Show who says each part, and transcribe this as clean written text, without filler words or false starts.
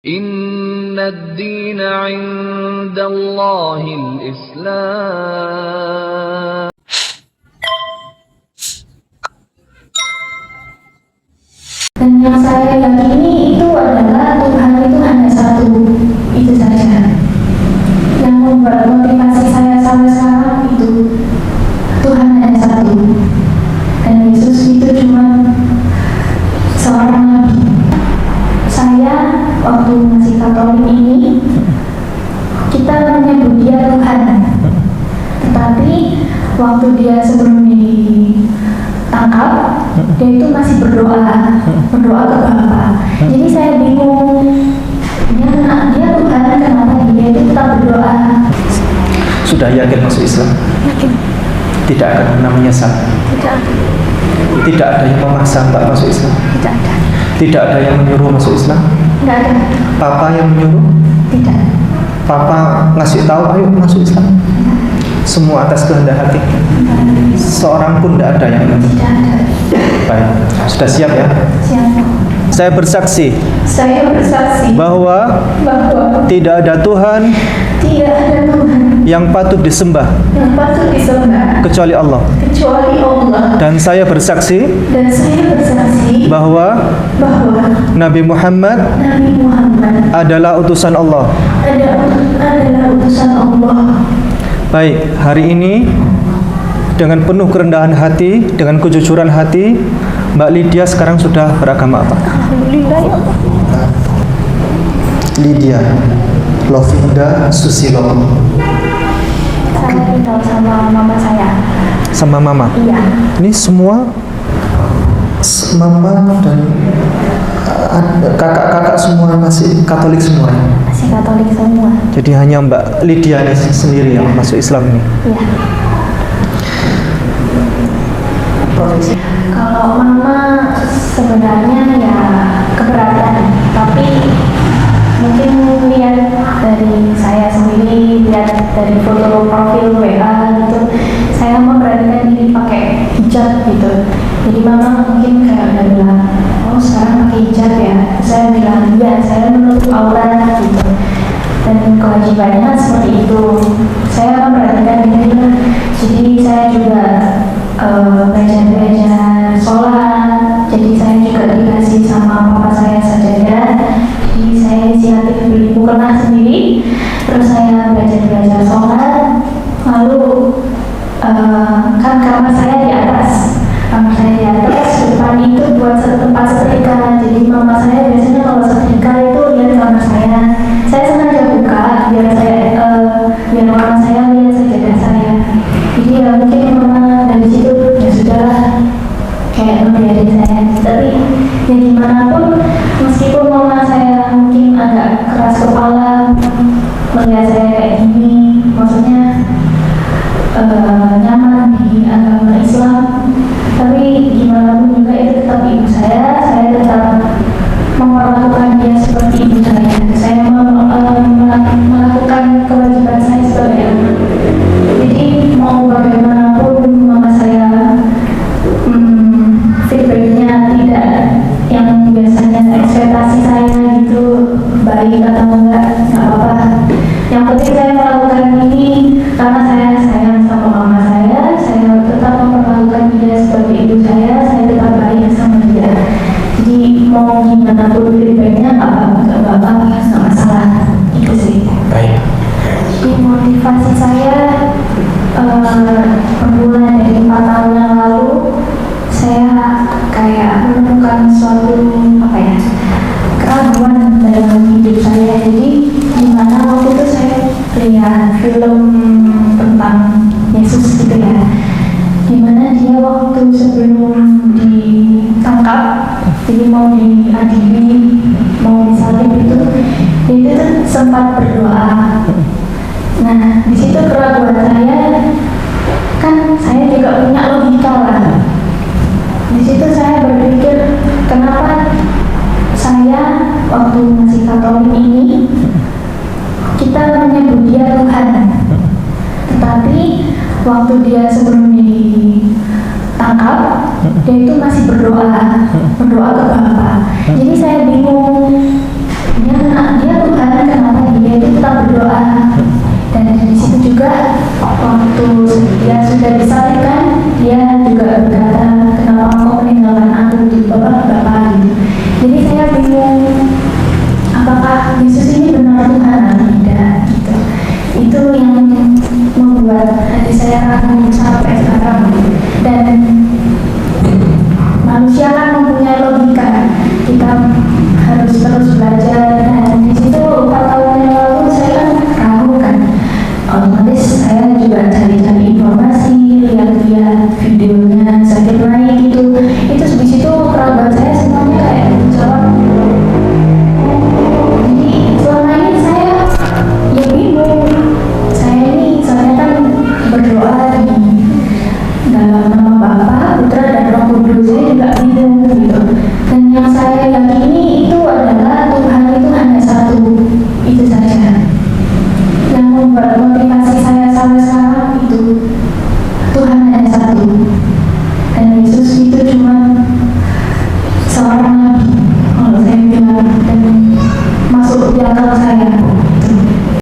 Speaker 1: Inna ad-dina 'inda Allahil Islam.
Speaker 2: Dan yang saya yakini itu adalah Tuhan itu hanya satu, itu saja. Yang membuat motivasi saya sampai sekarang itu Tuhan hanya satu. Dan Yesus itu cuma seorang nabi. Saya waktu masih Katolik ini kita menyebut dia Tuhan. Tetapi waktu dia sebelum ditangkap, dia itu masih berdoa ke Bapa. Jadi saya bingung, dia Tuhan, kenapa dia itu tetap berdoa?
Speaker 3: Sudah yakin masuk Islam?
Speaker 2: Yakin.
Speaker 3: Tidak akan pernah menyesal?
Speaker 2: Tidak.
Speaker 3: Tidak ada yang memaksa Mbak masuk Islam?
Speaker 2: Tidak ada.
Speaker 3: Tidak ada yang menyuruh masuk Islam?
Speaker 2: Tidak ada.
Speaker 3: Papa yang menyuruh?
Speaker 2: Tidak.
Speaker 3: Papa ngasih tahu ayo masuk Islam? Semua atas kehendak hati? Seorang pun tidak ada yang menyuruh?
Speaker 2: Tidak ada.
Speaker 3: Baik, sudah siap ya?
Speaker 2: Siapa?
Speaker 3: Saya bersaksi bahwa tidak ada Tuhan yang patut disembah kecuali Allah. Dan saya bersaksi bahwa Nabi Muhammad adalah utusan Allah. Baik, hari ini dengan penuh kerendahan hati, dengan kejujuran hati, Mbak Lydia sekarang sudah beragama apa?
Speaker 2: Alhamdulillah ya Allah.
Speaker 3: Lydia Lovinda Susilo.
Speaker 2: Saya tinggal sama mama saya.
Speaker 3: Sama mama?
Speaker 2: Iya.
Speaker 3: Ini semua mama dan kakak-kakak semua masih Katolik semua?
Speaker 2: Masih Katolik semua.
Speaker 3: Jadi hanya Mbak Lydia ini sendiri yang masuk Islam ini?
Speaker 2: Iya. Kalau mama sebenarnya ya keberatan, tapi mungkin lihat dari saya sendiri, lihat dari foto profil WA gitu, saya memberanikan diri pakai hijab gitu. Jadi mama mungkin kayak udah bilang, oh sekarang pakai hijab ya. Saya bilang iya, saya menutup aurat gitu. Dan kewajibannya seperti itu. Saya memberanikan diri. Jadi saya juga belajar sholat. Jadi saya juga dikasih sama papa saya sajadah. Jadi saya inisiatif beli mukena sendiri. Terus saya belajar sholat. Lalu kan kamar saya di atas. Depan itu buat tempat setrika. Jadi mama saya biasanya kalau setrika itu lihat kamar saya. Saya sengaja buka biar mama saya lihat sajadah saya. Jadi ya mungkin mama dari situ ya sudahlah, kayak membiarkan saya. Tapi ya gimana pun, meskipun mama saya mungkin agak keras kepala melihat saya kayak gini, maksudnya nyaman di agama Islam, tapi gimana pun juga itu tetap ibu saya tetap memperlakukan dia seperti ibu saya melakukan kewajiban saya sebagai anak. Jadi mau bagaimanapun mama saya feedbacknya tidak yang biasanya ekspektasi saya gitu, baik atau enggak apa-apa. Yang penting saya melakukan ini karena saya sayang sama mama saya tetap memperlakukan dia seperti ibu saya tetap baik sama dia. Jadi mau gimana pun feedbacknya nggak apa-apa, nggak masalah. Itu sih.
Speaker 3: Baik.
Speaker 2: Jadi motivasi saya bermula dari 4 tahun yang lalu, saya kayak menemukan suatu keraguan dalam hidup saya. Jadi gimana waktu itu saya lihat film tentang Yesus gitu ya, dimana dia waktu sebelum ditangkap, jadi mau diadili, mau disalib itu, dia itu sempat berdoa. Nah, di situ keraguan saya, kan saya juga punya logika lah. Di situ saya berpikir, kenapa saya waktu masih Katolik ini kita menyebut dia Tuhan, tetapi waktu dia sebelum ditangkap, dia itu masih berdoa ke Bapa. Jadi saya bingung, sudah disalibkan, dia juga berkata, kenapa engkau meninggalkan aku di Bapa gitu. Jadi saya bingung, apakah Yesus ini benar Tuhan atau tidak gitu. Itu yang membuat hati saya ragu, sangat